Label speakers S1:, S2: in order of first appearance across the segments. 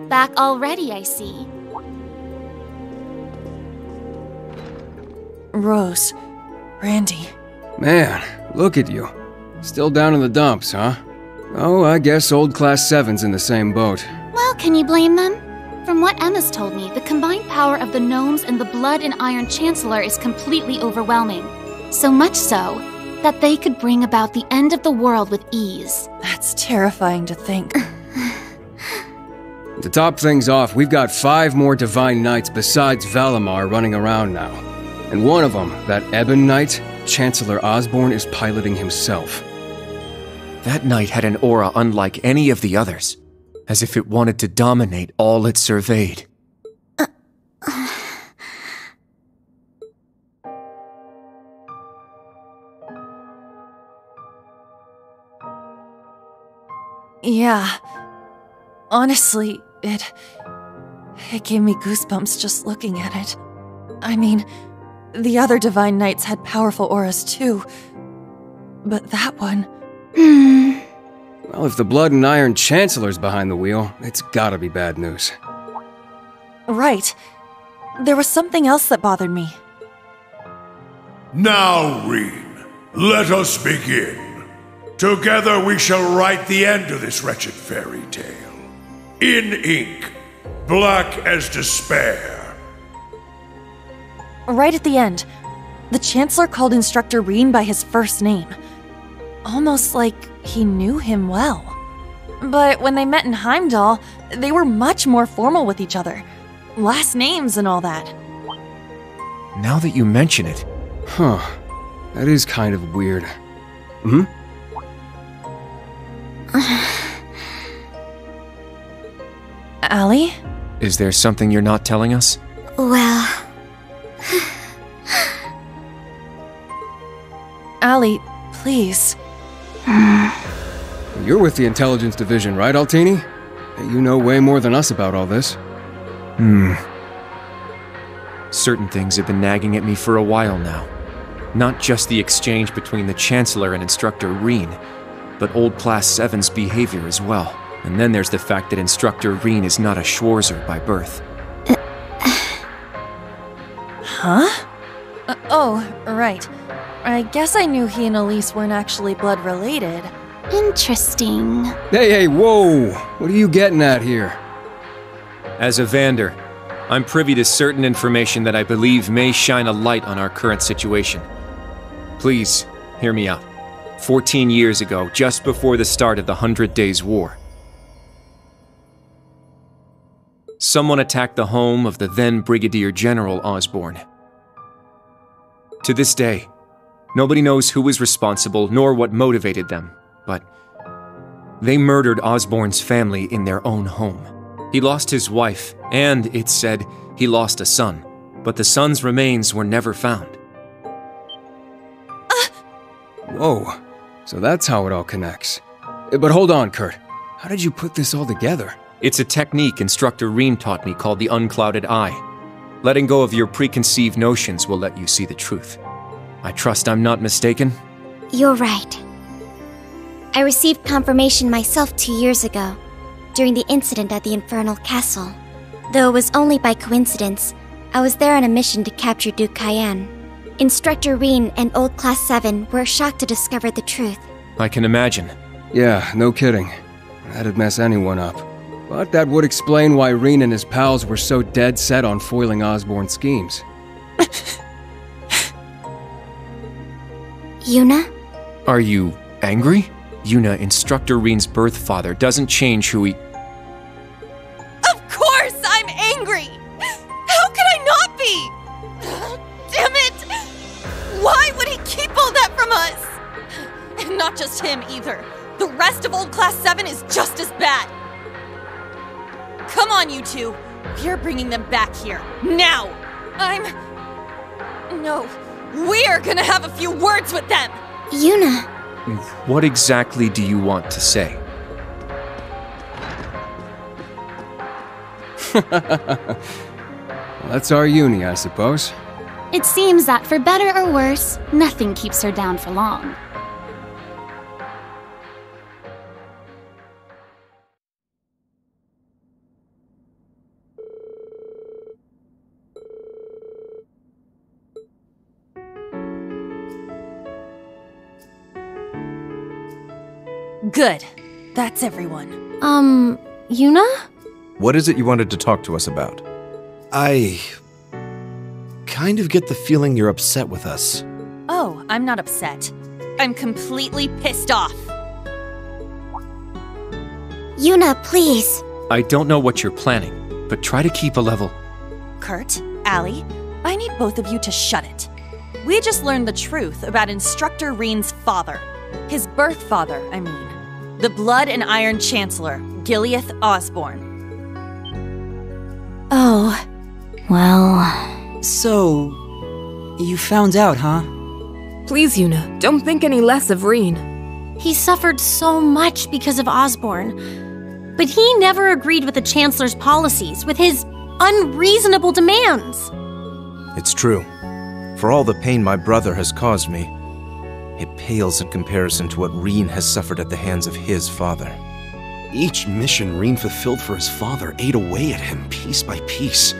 S1: back already, I see.
S2: Rose. Randy.
S3: Man, look at you. Still down in the dumps, huh? Oh, I guess Old Class VII's in the same boat.
S1: Well, can you blame them? From what Emma's told me, the combined power of the gnomes and the Blood and Iron Chancellor is completely overwhelming. So much so, that they could bring about the end of the world with ease.
S2: That's terrifying to think.
S3: To top things off, we've got 5 more Divine Knights besides Valimar running around now. And one of them, that Ebon Knight, Chancellor Osborne is piloting himself.
S4: That knight had an aura unlike any of the others, as if it wanted to dominate all it surveyed.
S2: Yeah. Honestly, it gave me goosebumps just looking at it. I mean, the other Divine Knights had powerful auras too, but that one...
S3: Well, if the Blood and Iron Chancellor's behind the wheel, it's gotta be bad news.
S2: Right. There was something else that bothered me.
S5: Now, Rean, let us begin. Together we shall write the end of this wretched fairy tale. In ink, black as despair.
S2: Right at the end, the Chancellor called Instructor Rean by his first name. Almost like he knew him well. But when they met in Heimdall, they were much more formal with each other. Last names and all that.
S4: Now that you mention it...
S3: Huh. That is kind of weird. Hmm?
S2: Allie?
S4: Is there something you're not telling us?
S1: Well...
S2: Allie, please.
S3: You're with the Intelligence Division, right, Altini? You know way more than us about all this.
S4: Certain things have been nagging at me for a while now. Not just the exchange between the Chancellor and Instructor Rean, but Old Class VII's behavior as well. And then there's the fact that Instructor Rean is not a Schwarzer by birth.
S2: Huh? Oh, right. I guess I knew he and Elise weren't actually blood-related.
S1: Interesting.
S3: Hey, whoa! What are you getting at here?
S4: As a Vander, I'm privy to certain information that I believe may shine a light on our current situation. Please, hear me out. 14 years ago, just before the start of the 100 Days' War, someone attacked the home of the then Brigadier General Osborne. To this day, nobody knows who was responsible nor what motivated them, but they murdered Osborne's family in their own home. He lost his wife, and, it's said, he lost a son, but the son's remains were never found.
S3: Whoa, so that's how it all connects. But hold on, Kurt. How did you put this all together?
S4: It's a technique Instructor Rean taught me called the unclouded eye. Letting go of your preconceived notions will let you see the truth. I trust I'm not mistaken?
S6: You're right. I received confirmation myself 2 years ago, during the incident at the Infernal Castle. Though it was only by coincidence, I was there on a mission to capture Duke Cayenne. Instructor Rean and Old Class VII were shocked to discover the truth.
S4: I can imagine.
S3: Yeah, no kidding. That'd mess anyone up. But that would explain why Rean and his pals were so dead set on foiling Osborne's schemes.
S6: Yuna?
S4: Are you angry? Yuna, Instructor Rean's birth father, doesn't change who he...
S2: Of course I'm angry! How could I not be? Damn it! Why would he keep all that from us? And not just him, either. The rest of Old Class VII is just as bad. Come on, you two. We're bringing them back here. Now! No. We're gonna have a few words with them!
S6: Yuna.
S4: What exactly do you want to say?
S3: That's our uni, I suppose.
S1: It seems that for better or worse, nothing keeps her down for long.
S2: Good. That's everyone.
S6: Yuna?
S7: What is it you wanted to talk to us about?
S8: I kind of get the feeling you're upset with us.
S2: Oh, I'm not upset. I'm completely pissed off.
S6: Yuna, please.
S4: I don't know what you're planning, but try to keep a level.
S2: Kurt, Allie, I need both of you to shut it. We just learned the truth about Instructor Rean's father. His birth father, I mean. The Blood and Iron Chancellor, Gileath Osborne.
S6: Oh, well...
S9: So, you found out, huh?
S10: Please, Yuna, don't think any less of Rean.
S11: He suffered so much because of Osborne, but he never agreed with the Chancellor's policies, with his unreasonable demands.
S7: It's true. For all the pain my brother has caused me, it pales in comparison to what Rean has suffered at the hands of his father.
S8: Each mission Rean fulfilled for his father ate away at him piece by piece,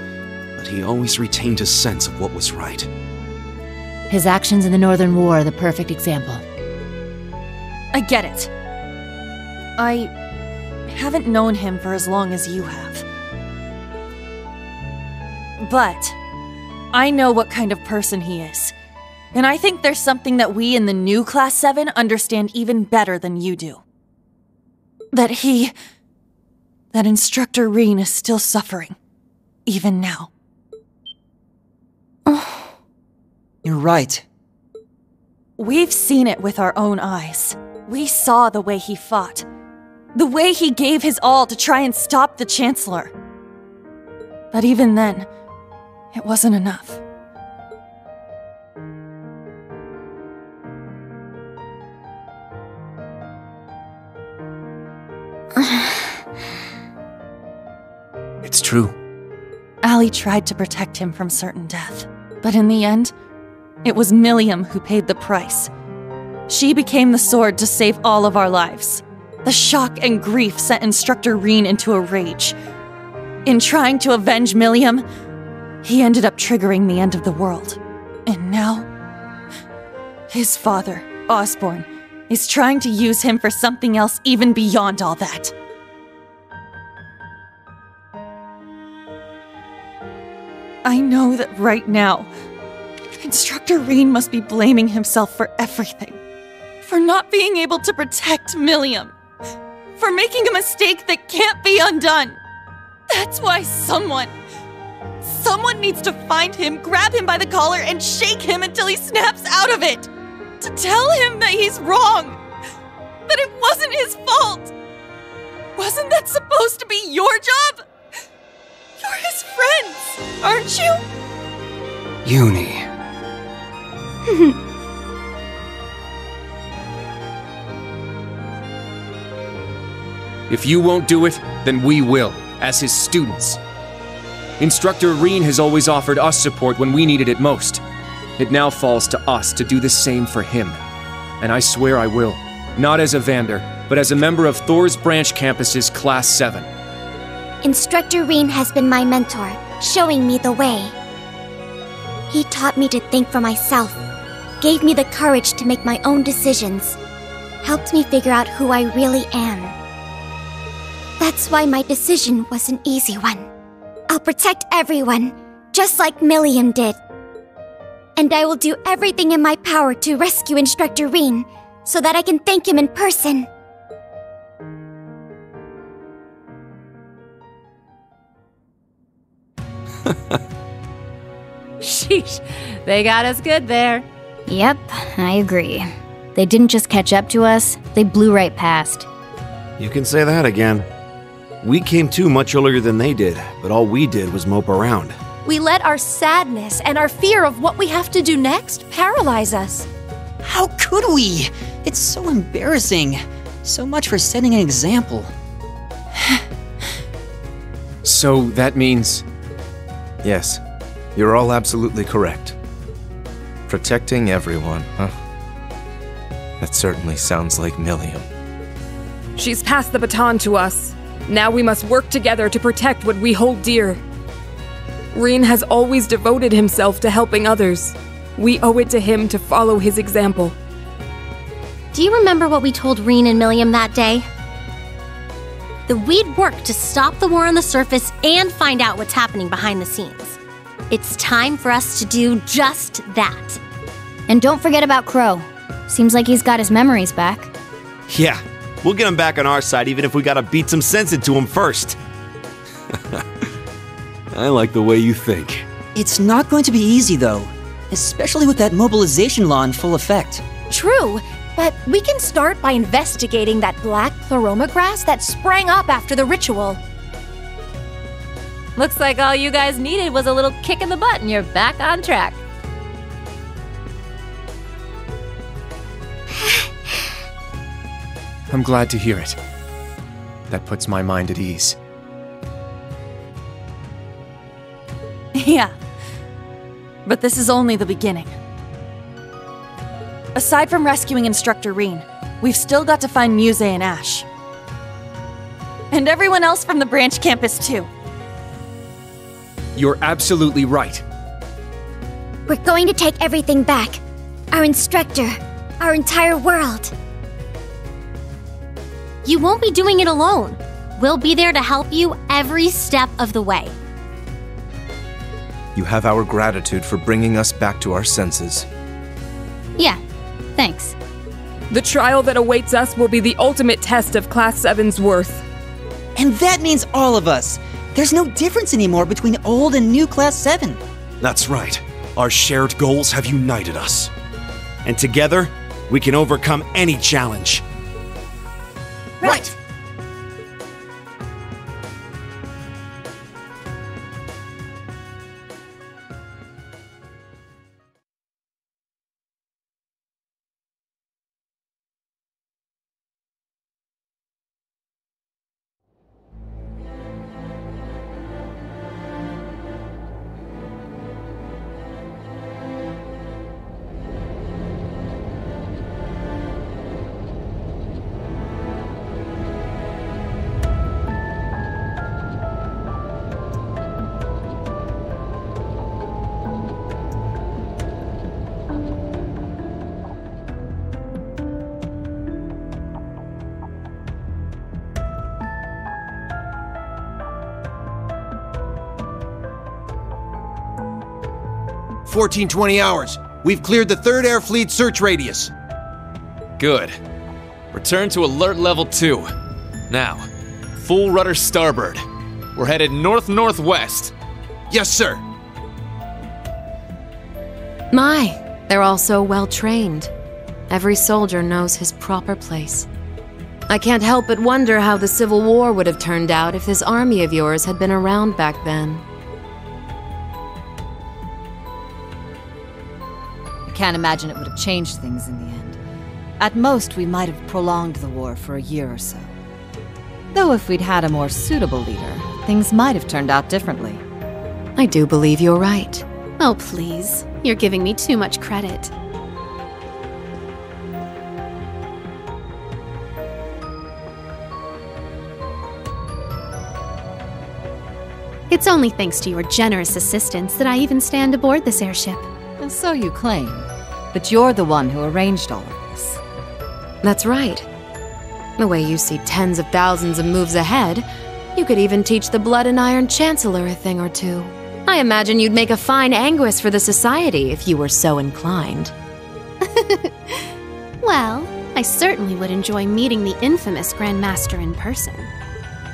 S8: but he always retained his sense of what was right.
S12: His actions in the Northern War are the perfect example.
S2: I get it. I haven't known him for as long as you have. But I know what kind of person he is. And I think there's something that we in the new Class 7 understand even better than you do. That Instructor Rean is still suffering. Even now.
S9: You're right.
S2: We've seen it with our own eyes. We saw the way he fought. The way he gave his all to try and stop the Chancellor. But even then, it wasn't enough.
S4: It's true.
S2: Allie tried to protect him from certain death, but in the end, it was Milliam who paid the price. She became the sword to save all of our lives. The shock and grief sent Instructor Rean into a rage. In trying to avenge Milliam, he ended up triggering the end of the world. And now, his father, Osborne, is trying to use him for something else even beyond all that. I know that right now, Instructor Rean must be blaming himself for everything. For not being able to protect Milliam. For making a mistake that can't be undone. That's why someone needs to find him, grab him by the collar, and shake him until he snaps out of it. To tell him that he's wrong. That it wasn't his fault. Wasn't that supposed to be your job? You're his friends, aren't you?
S3: Uni.
S4: If you won't do it, then we will, as his students. Instructor Rean has always offered us support when we needed it most. It now falls to us to do the same for him. And I swear I will, not as a Vander, but as a member of Thor's Branch Campus's Class 7.
S6: Instructor Rean has been my mentor, showing me the way. He taught me to think for myself, gave me the courage to make my own decisions, helped me figure out who I really am. That's why my decision was an easy one. I'll protect everyone, just like Milliam did. And I will do everything in my power to rescue Instructor Rean, so that I can thank him in person.
S12: Sheesh, they got us good there. Yep, I agree. They didn't just catch up to us, they blew right past.
S8: You can say that again. We came to much earlier than they did, but all we did was mope around.
S11: We let our sadness and our fear of what we have to do next paralyze us.
S9: How could we? It's so embarrassing. So much for setting an example.
S4: So that means...
S7: Yes, you're all absolutely correct. Protecting everyone, huh? That certainly sounds like Milliam.
S10: She's passed the baton to us. Now we must work together to protect what we hold dear. Rean has always devoted himself to helping others. We owe it to him to follow his example.
S11: Do you remember what we told Rean and Milliam that day? That we'd work to stop the war on the surface and find out what's happening behind the scenes. It's time for us to do just that.
S12: And don't forget about Crow. Seems like he's got his memories back.
S8: Yeah, we'll get him back on our side even if we gotta beat some sense into him first.
S13: I like the way you think.
S9: It's not going to be easy, though. Especially with that mobilization law in full effect.
S14: True, but we can start by investigating that black pleroma grass that sprang up after the ritual.
S2: Looks like all you guys needed was a little kick in the butt and you're back on track.
S4: I'm glad to hear it. That puts my mind at ease.
S2: Yeah, but this is only the beginning. Aside from rescuing Instructor Rean, we've still got to find Musse and Ash. And everyone else from the branch campus, too.
S4: You're absolutely right.
S6: We're going to take everything back. Our instructor, our entire world.
S11: You won't be doing it alone. We'll be there to help you every step of the way.
S7: You have our gratitude for bringing us back to our senses.
S12: Yeah, thanks.
S10: The trial that awaits us will be the ultimate test of Class 7's worth.
S9: And that means all of us. There's no difference anymore between old and new Class 7.
S8: That's right. Our shared goals have united us. And together, we can overcome any challenge.
S2: Right.
S15: $14-20 hours. We've cleared the 3rd Air Fleet search radius.
S16: Good. Return to alert level 2. Now, full rudder starboard. We're headed north-northwest.
S15: Yes, sir.
S17: My, they're all so well trained. Every soldier knows his proper place. I can't help but wonder how the Civil War would have turned out if this army of yours had been around back then.
S18: Can't imagine it would have changed things in the end. At most, we might have prolonged the war for a year or so. Though if we'd had a more suitable leader, things might have turned out differently.
S17: I do believe you're right.
S1: Oh, please. You're giving me too much credit. It's only thanks to your generous assistance that I even stand aboard this airship.
S18: And so you claim. But you're the one who arranged all of this.
S17: That's right. The way you see tens of thousands of moves ahead, you could even teach the Blood and Iron Chancellor a thing or two. I imagine you'd make a fine Anguis for the Society if you were so inclined.
S1: Well, I certainly would enjoy meeting the infamous Grand Master in person.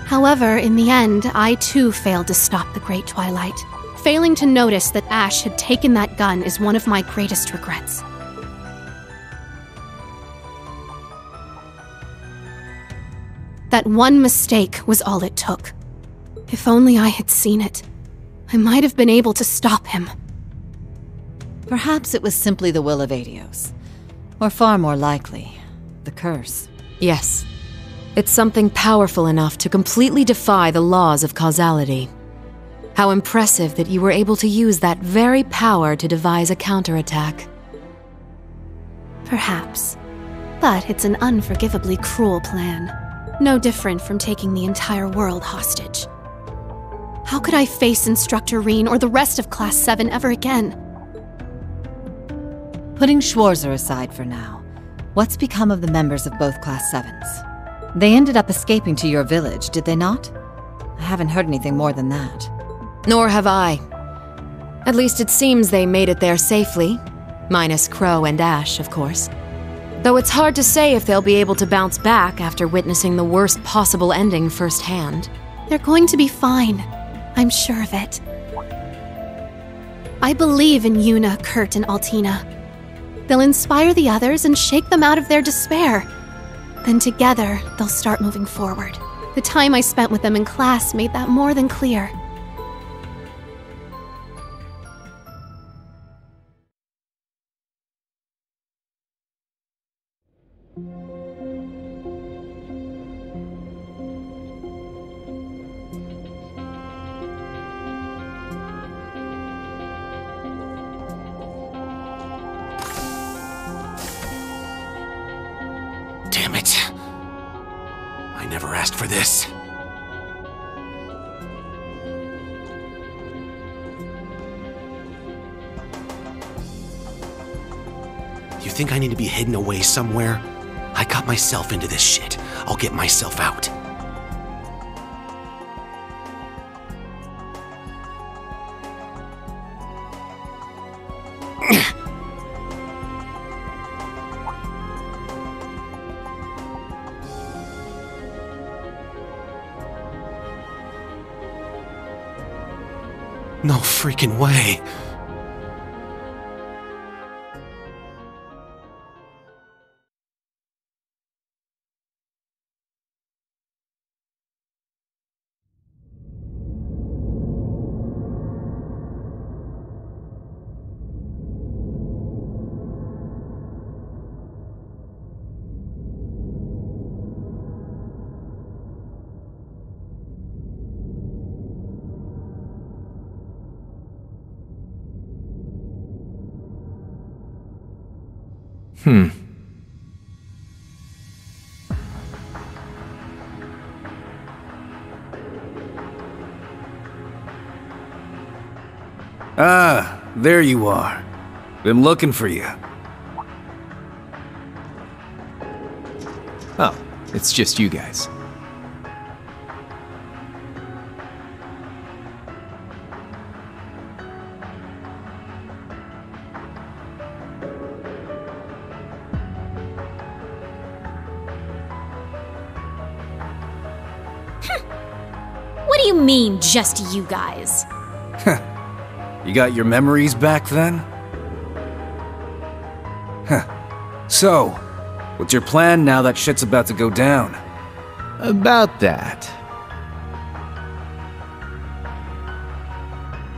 S1: However, in the end, I too failed to stop the Great Twilight. Failing to notice that Ash had taken that gun is one of my greatest regrets. That one mistake was all it took. If only I had seen it, I might have been able to stop him.
S18: Perhaps it was simply the will of Adios. Or far more likely, the curse.
S17: Yes. It's something powerful enough to completely defy the laws of causality. How impressive that you were able to use that very power to devise a counterattack.
S1: Perhaps. But it's an unforgivably cruel plan. No different from taking the entire world hostage. How could I face Instructor Rean or the rest of Class 7 ever again?
S18: Putting Schwarzer aside for now, What's become of the members of both Class 7s? They ended up escaping to your village, did they not? I haven't heard anything more than that.
S17: Nor have I. At least it seems they made it there safely. Minus Crow and Ash, of course. Though it's hard to say if they'll be able to bounce back after witnessing the worst possible ending firsthand.
S1: They're going to be fine. I'm sure of it. I believe in Yuna, Kurt, and Altina. They'll inspire the others and shake them out of their despair. Then together, they'll start moving forward. The time I spent with them in class made that more than clear.
S8: Damn it. I never asked for this. You think I need to be hidden away somewhere? I got myself into this shit. I'll get myself out. No freaking way.
S19: Ah, there you are. Been looking for you.
S4: Oh, it's just you guys.
S12: What do you mean, just you guys?
S19: You got your memories back then? So, what's your plan now that shit's about to go down?
S4: About that.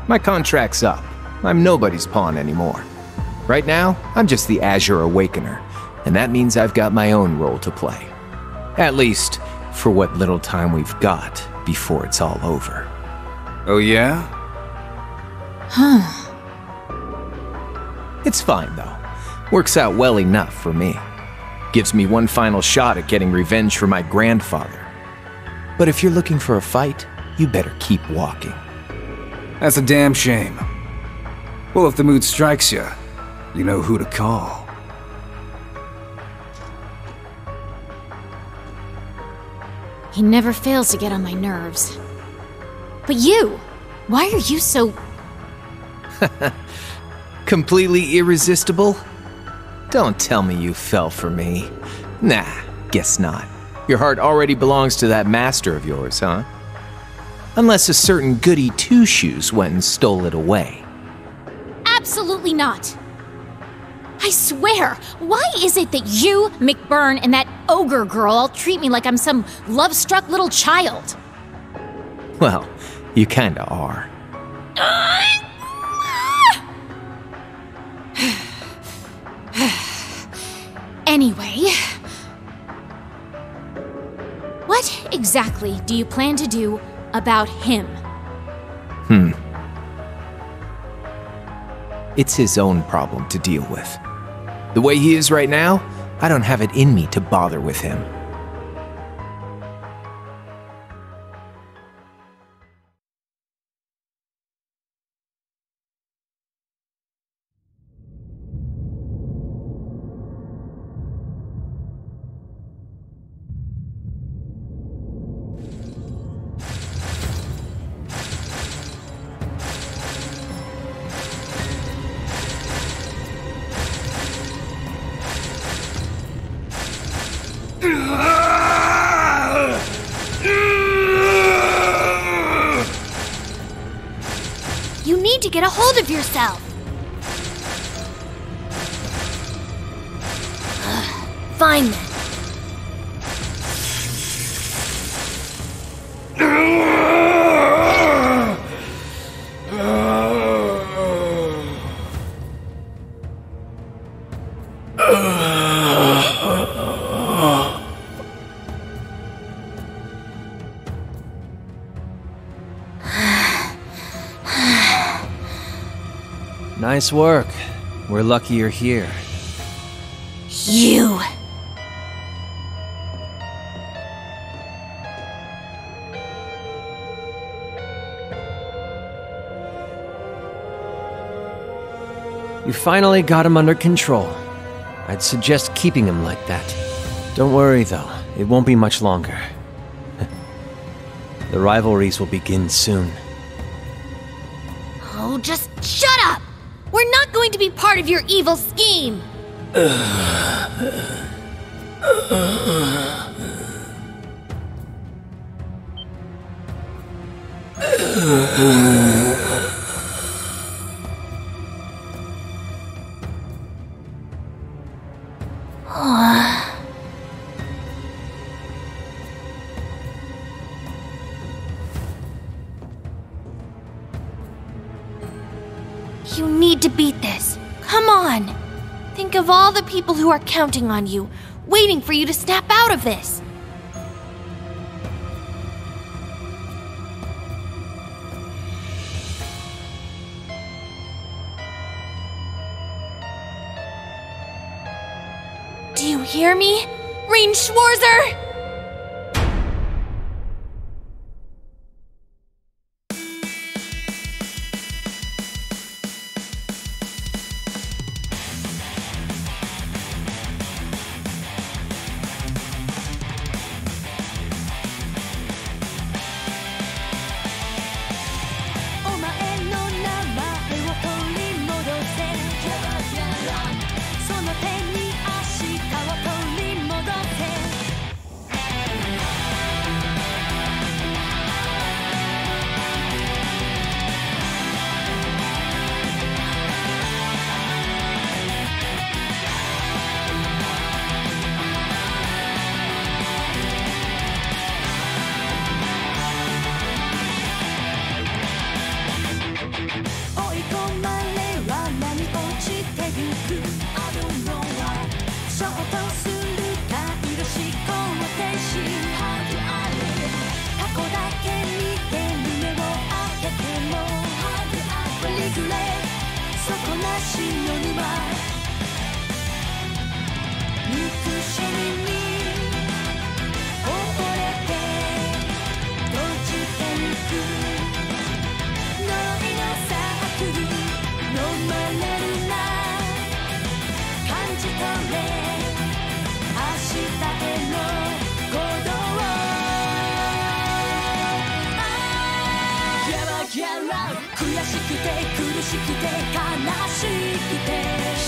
S4: My contract's up. I'm nobody's pawn anymore. Right now, I'm just the Azure Awakener, and that means I've got my own role to play. At least, for what little time we've got before it's all over.
S19: Oh yeah?
S4: It's fine, though. Works out well enough for me. Gives me one final shot at getting revenge for my grandfather. But if you're looking for a fight, you better keep walking.
S19: That's a damn shame. Well, if the mood strikes you, you know who to call.
S12: He never fails to get on my nerves. But you! Why are you so...
S4: Completely irresistible? Don't tell me you fell for me. Nah, guess not. Your heart already belongs to that master of yours, huh? Unless a certain goody two-shoes went and stole it away.
S12: Absolutely not! I swear, why is it that you, McBurn, and that ogre girl all treat me like I'm some love-struck little child?
S4: Well, you kinda are.
S12: Anyway... What exactly do you plan to do about him?
S4: It's his own problem to deal with. The way he is right now, I don't have it in me to bother with him.
S6: You need to get a hold of yourself. Fine then.
S20: Nice work. We're lucky you're here.
S6: You.
S20: You finally got him under control. I'd suggest keeping him like that. Don't worry, though. It won't be much longer. The rivalries will begin soon.
S6: Oh, just shut up! We're not going to be part of your evil scheme! You need to beat this. Come on! Think of all the people who are counting on you, waiting for you to snap out of this. Do you hear me? Rean Schwarzer!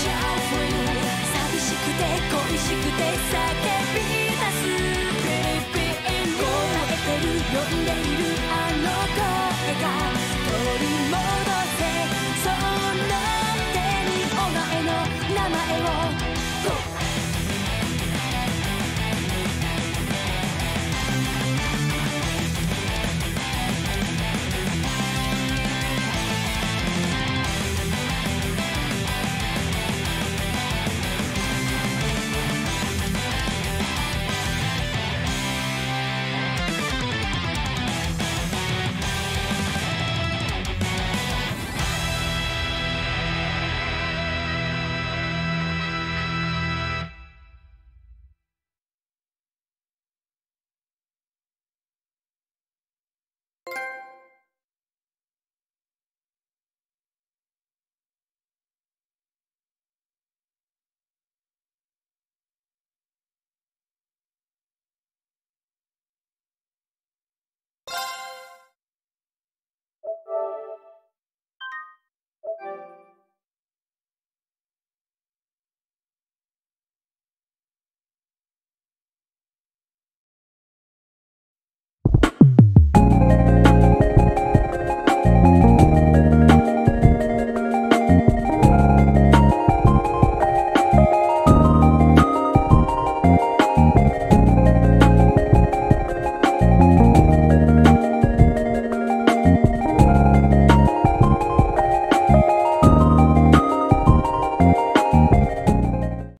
S21: Shout free 寂しくて恋しくて